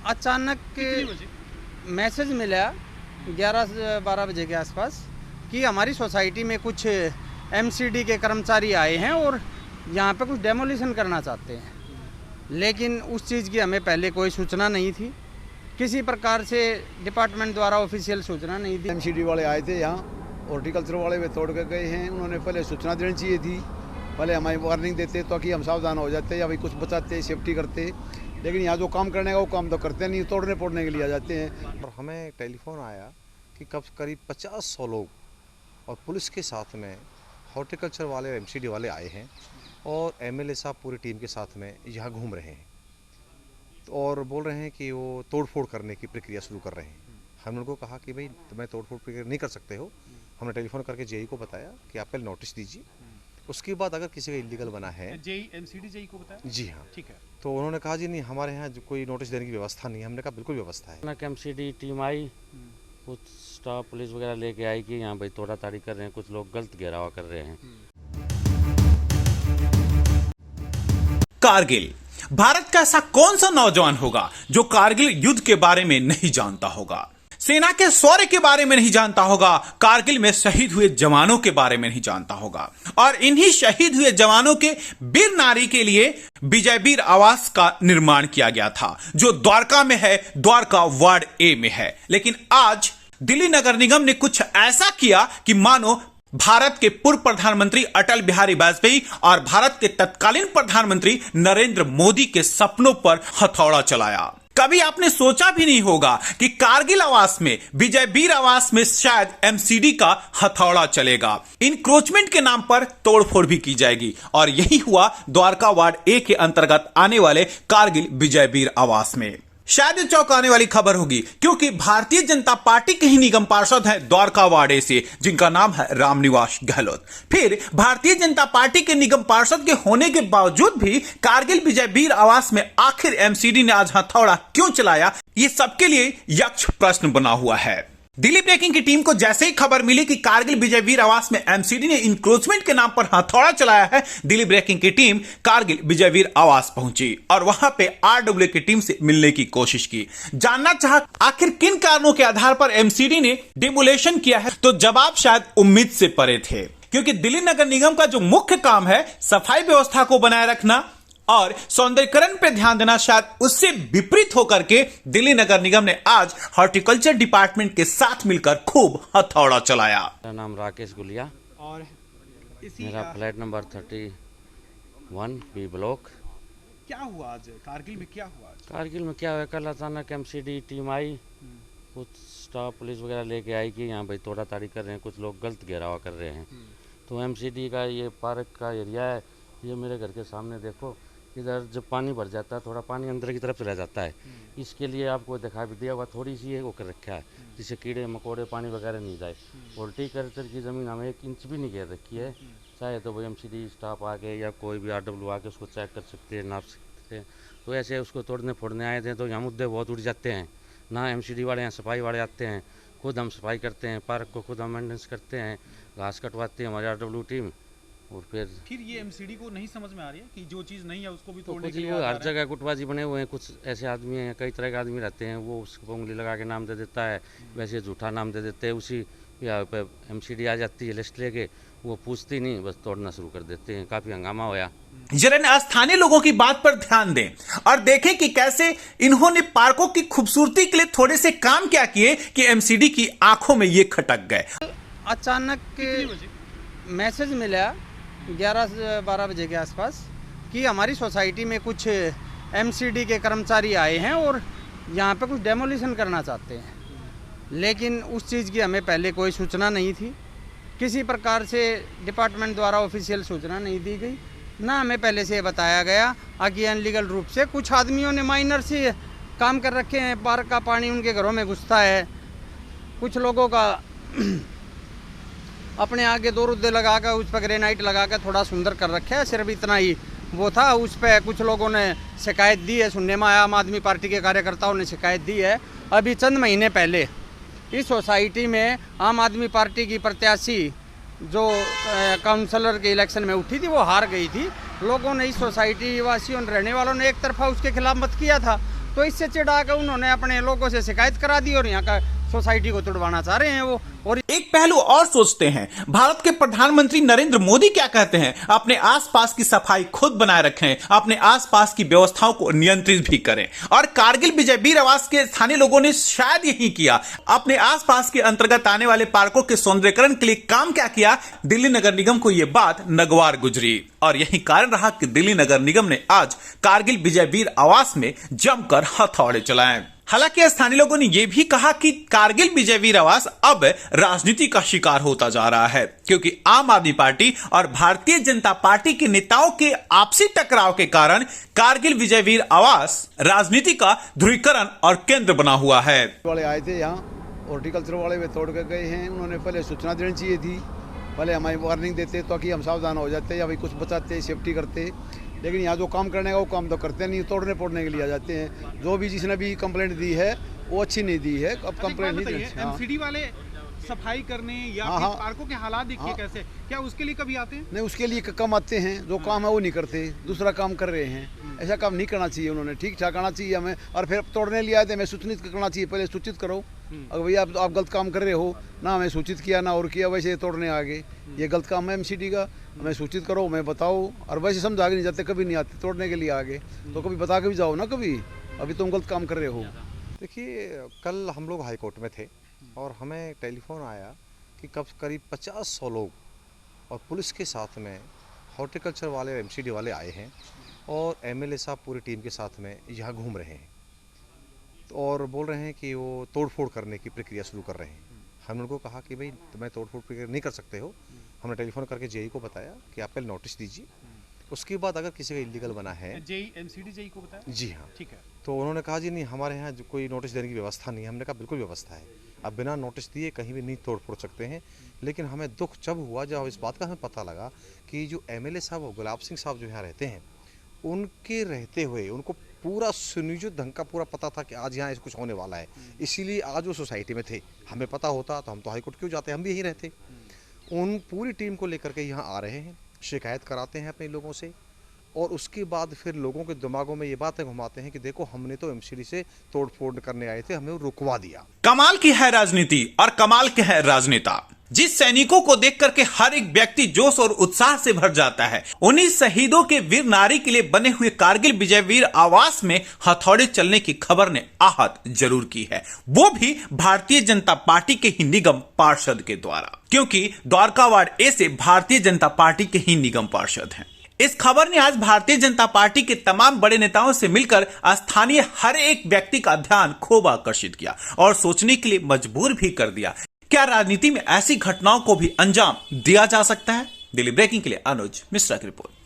अचानक मैसेज मिला 11 से 12 बजे के आसपास कि हमारी सोसाइटी में कुछ एमसीडी के कर्मचारी आए हैं और यहाँ पे कुछ डेमोलिशन करना चाहते हैं, लेकिन उस चीज़ की हमें पहले कोई सूचना नहीं थी, किसी प्रकार से डिपार्टमेंट द्वारा ऑफिशियल सूचना नहीं थी। एमसीडी वाले आए थे यहाँ, हॉर्टिकल्चर वाले वे तोड़ के गए हैं। उन्होंने पहले सूचना देनी चाहिए थी, पहले हमें वार्निंग देते ताकि हम सावधान हो जाते या भाई कुछ बचाते, सेफ्टी करते। लेकिन यहाँ जो काम करने का वो काम तो करते नहीं, तोड़ने फोड़ने के लिए आ जाते हैं। और हमें टेलीफोन आया कि करीब 50-100 लोग और पुलिस के साथ में हॉर्टिकल्चर वाले एमसीडी वाले आए हैं और एमएलए साहब पूरी टीम के साथ में यहाँ घूम रहे हैं और बोल रहे हैं कि वो तोड़फोड़ करने की प्रक्रिया शुरू कर रहे हैं। हम उनको कहा कि भाई तुम्हें तोड़फोड़ प्रक्रिया नहीं कर सकते हो। हमने टेलीफोन करके जेई को बताया कि आप पहले नोटिस दीजिए, उसके बाद अगर किसी का इलीगल बना है। जेई एमसीडी जेई को बताया? जी हाँ, ठीक है। तो उन्होंने कहा जी नहीं, हमारे यहाँ कोई नोटिस देने की व्यवस्था नहीं है। हमने कहा बिल्कुल व्यवस्था है। एमसीडी टीम आई, कुछ स्टाफ पुलिस वगैरह लेके आई कि यहाँ भाई तोड़ा ताड़ी कर रहे हैं, कुछ लोग गलत घेराव कर रहे हैं। कारगिल, भारत का ऐसा कौन सा नौजवान होगा जो कारगिल युद्ध के बारे में नहीं जानता होगा, सेना के शौर्य के बारे में नहीं जानता होगा, कारगिल में शहीद हुए जवानों के बारे में नहीं जानता होगा। और इन्हीं शहीद हुए जवानों के वीर नारी के लिए विजय वीर आवास का निर्माण किया गया था, जो द्वारका में है, द्वारका वार्ड ए में है। लेकिन आज दिल्ली नगर निगम ने कुछ ऐसा किया कि मानो भारत के पूर्व प्रधानमंत्री अटल बिहारी वाजपेयी और भारत के तत्कालीन प्रधानमंत्री नरेंद्र मोदी के सपनों पर हथौड़ा चलाया। कभी आपने सोचा भी नहीं होगा कि कारगिल आवास में, विजय वीर आवास में शायद एमसीडी का हथौड़ा चलेगा। इंक्रोचमेंट के नाम पर तोड़फोड़ भी की जाएगी और यही हुआ द्वारका वार्ड ए के अंतर्गत आने वाले कारगिल विजय वीर आवास में। शायद चौंकाने वाली खबर होगी, क्योंकि भारतीय जनता पार्टी के ही निगम पार्षद हैं द्वारका वार्ड ए से, जिनका नाम है रामनिवास गहलोत। फिर भारतीय जनता पार्टी के निगम पार्षद के होने के बावजूद भी कारगिल विजय वीर आवास में आखिर एमसीडी ने आज हथौड़ा क्यों चलाया, ये सबके लिए यक्ष प्रश्न बना हुआ है। दिल्ली ब्रेकिंग की टीम को जैसे ही खबर मिली कि कारगिल विजय वीर आवास में एमसीडी ने इंक्रोचमेंट के नाम पर हथौड़ा चलाया है, दिल्ली ब्रेकिंग की टीम कारगिल विजय वीर आवास पहुंची और वहां पे आरडब्ल्यू की टीम से मिलने की कोशिश की। जानना चाहा आखिर किन कारणों के आधार पर एमसीडी ने डिमोलेशन किया है, तो जवाब शायद उम्मीद से परे थे, क्योंकि दिल्ली नगर निगम का जो मुख्य काम है सफाई व्यवस्था को बनाए रखना और सौंदर्यीकरण पे ध्यान देना, शायद उससे विपरीत होकर के दिल्ली नगर निगम ने आज हॉर्टिकल्चर डिपार्टमेंट के साथ मिलकर खूब हथौड़ा चलाया। मेरा नाम राकेश गुलिया और मेरा फ्लैट नंबर 31 बी ब्लॉक। क्या हुआ आज कारगिल में? क्या हुआ आज कारगिल में? क्या हुआ, कल अचानक एमसीडी टीम आई, कुछ स्टाफ पुलिस वगैरह लेके आई कि यहाँ भाई तोड़ा ताड़ी कर रहे हैं, कुछ लोग गलत घेराव कर रहे हैं। तो एमसीडी का ये पार्क का एरिया है, ये मेरे घर के सामने देखो, इधर जब पानी भर जाता है थोड़ा पानी अंदर की तरफ चला जाता है, इसके लिए आपको दिखा भी दिया हुआ, थोड़ी सी वो कर रखा है जिससे कीड़े मकोड़े पानी वगैरह नहीं जाए। हॉर्टिकल्चर की ज़मीन हमें 1 इंच भी नहीं घेर रखी है, चाहे तो वो एमसीडी स्टाफ आके या कोई भी आरडब्ल्यू आके उसको चेक कर सकते हैं, नाप सकते हैं। तो ऐसे उसको तोड़ने फोड़ने आए थे तो यहाँ मुद्दे बहुत उड़ जाते हैं ना। एमसीडी वाले यहाँ सफाई वाले आते हैं, खुद हम सफाई करते हैं, पार्क को खुद हम मेंटेनेंस करते हैं, घास कटवाते हैं हमारी आरडब्ल्यू टीम। और फिर ये एमसीडी को नहीं समझ में आ रही है कि जो चीज़ नहीं है उसको भी तो तोड़ने के लिए वो हर जगह गुटबाजी बने हुए हैं। कुछ ऐसे आदमी हैं, कई तरह के आदमी रहते हैं, वो उसको उंगली लगा के नाम दे देता है, वैसे झूठा नाम दे देते हैं। उसी यहाँ पे एमसीडी आ जाती है लिस्ट लेके, वो पूछती नहीं, बस तोड़ना शुरू कर देते हैं। काफ़ी हंगामा होया। जरा स्थानीय लोगों की बात पर ध्यान दें और देखें कि कैसे इन्होंने पार्कों की खूबसूरती के लिए थोड़े से काम क्या किए कि एमसीडी की आंखों में ये खटक गए। अचानक मैसेज मिला 11 से 12 बजे के आसपास कि हमारी सोसाइटी में कुछ एमसीडी के कर्मचारी आए हैं और यहाँ पे कुछ डेमोलिशन करना चाहते हैं, लेकिन उस चीज़ की हमें पहले कोई सूचना नहीं थी, किसी प्रकार से डिपार्टमेंट द्वारा ऑफिशियल सूचना नहीं दी गई, ना हमें पहले से बताया गया कि अनलीगल रूप से कुछ आदमियों ने माइनर से काम कर रखे हैं। पार्क का पानी उनके घरों में घुसता है, कुछ लोगों का अपने आगे 2 रुद्दे लगा कर उस पर ग्रेनाइट लगा कर थोड़ा सुंदर कर रखा है, सिर्फ इतना ही वो था। उस पर कुछ लोगों ने शिकायत दी है, सुनने में आया आम आदमी पार्टी के कार्यकर्ताओं ने शिकायत दी है। अभी चंद महीने पहले इस सोसाइटी में आम आदमी पार्टी की प्रत्याशी जो काउंसलर के इलेक्शन में उठी थी वो हार गई थी। लोगों ने, इस सोसाइटी वासियों ने, रहने वालों ने एक तरफा उसके खिलाफ मत किया था। तो इससे चिढ़ा कर उन्होंने अपने लोगों से शिकायत करा दी और यहाँ का सोसाइटी को तोड़वाना चाह रहे हैं वो। और एक पहलू और सोचते हैं, भारत के प्रधानमंत्री नरेंद्र मोदी क्या कहते हैं, अपने आसपास की सफाई खुद बनाए रखें, अपने आसपास की व्यवस्थाओं को नियंत्रित भी करें। और कारगिल विजय वीर आवास के स्थानीय लोगों ने शायद यही किया, अपने आसपास के अंतर्गत आने वाले पार्कों के सौंदर्यीकरण के लिए काम क्या किया, दिल्ली नगर निगम को यह बात नागवार गुजरी। और यही कारण रहा कि दिल्ली नगर निगम ने आज कारगिल विजय वीर आवास में जमकर हथौड़े चलाए। हालांकि स्थानीय लोगों ने यह भी कहा कि कारगिल विजय वीर आवास अब राजनीति का शिकार होता जा रहा है, क्योंकि आम आदमी पार्टी और भारतीय जनता पार्टी के नेताओं के आपसी टकराव के कारण कारगिल विजय वीर आवास राजनीति का ध्रुवीकरण और केंद्र बना हुआ है। वाले आए थे यहाँ, हॉर्टिकल्चर वाले वे तोड़ के गए हैं। उन्होंने पहले सूचना देनी चाहिए थी, पहले हमारी वार्निंग देते ताकि हम सावधान हो जाते या भाई कुछ बचाते, सेफ्टी करते। लेकिन यहाँ जो काम करने का वो काम तो करते नहीं, तोड़ने फोड़ने के लिए आ जाते हैं। जो भी जिसने भी कंप्लेंट दी है वो अच्छी नहीं दी है। अब कंप्लेंट नहीं दी। एमसीडी वाले सफाई करने या हाँ, फिर हाँ, पार्कों के हालात देखिए कैसे, क्या उसके लिए कभी आते हैं? नहीं, उसके लिए कम आते हैं, जो काम है वो नहीं करते, दूसरा काम कर रहे हैं। ऐसा काम नहीं करना चाहिए, उन्होंने ठीक ठाक आना चाहिए हमें। और फिर तोड़ने लिए आए थे, हमें सूचित करना चाहिए, पहले सूचित करो अगर भैया आप गलत काम कर रहे हो, ना हमें सूचित किया ना और किया, वैसे तोड़ने आ गए। ये गलत काम है एमसीडी का, हमें सूचित करो, हमें बताओ। और वैसे समझा के नहीं जाते, कभी नहीं आते तोड़ने के लिए आगे, तो कभी बता के भी जाओ ना, कभी अभी तुम गलत काम कर रहे हो। देखिए, कल हम लोग हाई कोर्ट में थे और हमें टेलीफोन आया कि करीब 50-100 लोग और पुलिस के साथ में हॉर्टिकल्चर वाले एमसीडी वाले आए हैं और एमएलए साहब पूरी टीम के साथ में यहाँ घूम रहे हैं और बोल रहे हैं कि वो तोड़फोड़ करने की प्रक्रिया शुरू कर रहे हैं। हमने उनको कहा कि भाई तुम्हें तोड़फोड़ प्रक्रिया नहीं कर सकते हो। हमने टेलीफोन करके जेई को बताया कि आप पहले नोटिस दीजिए, उसके बाद अगर किसी का इलीगल बना है। जेई एमसीडी जेई को बताया? जी हाँ, ठीक है। तो उन्होंने कहा जी नहीं, हमारे यहाँ कोई नोटिस देने की व्यवस्था नहीं है। हमने कहा बिल्कुल व्यवस्था है, अब बिना नोटिस दिए कहीं भी नहीं तोड़ फोड़ सकते हैं। लेकिन हमें दुख जब हुआ जब इस बात का हमें पता लगा कि जो एमएलए साहब गुलाब सिंह साहब जो यहाँ रहते हैं, उनके रहते हुए उनको पूरा सुनियोजित ढंग का पूरा पता था कि आज यहाँ कुछ होने वाला है, इसीलिए आज वो सोसाइटी में थे। हमें पता होता तो हम तो हाईकोर्ट क्यों जाते, हम भी यहीं रहते। उन पूरी टीम को लेकर के यहाँ आ रहे हैं, शिकायत कराते हैं अपने लोगों से और उसके बाद फिर लोगों के दिमागों में ये बातें घुमाते हैं कि देखो हमने तो एमसीडी से तोड़फोड़ करने आए थे, हमें रुकवा दिया। कमाल की है राजनीति और कमाल के है राजनेता, जिस सैनिकों को देख करके हर एक व्यक्ति जोश और उत्साह से भर जाता है। उन्हीं शहीदों के वीर नारी के लिए बने हुए कारगिल विजय वीर आवास में हथौड़े चलने की खबर ने आहत जरूर की है, वो भी भारतीय जनता पार्टी के ही निगम पार्षद के द्वारा, क्योंकि द्वारका वार्ड ए से भारतीय जनता पार्टी के ही निगम पार्षद हैं। इस खबर ने आज भारतीय जनता पार्टी के तमाम बड़े नेताओं से मिलकर स्थानीय हर एक व्यक्ति का ध्यान खूब आकर्षित किया और सोचने के लिए मजबूर भी कर दिया, क्या राजनीति में ऐसी घटनाओं को भी अंजाम दिया जा सकता है। दिल्ली ब्रेकिंग के लिए अनुज मिश्रा की रिपोर्ट।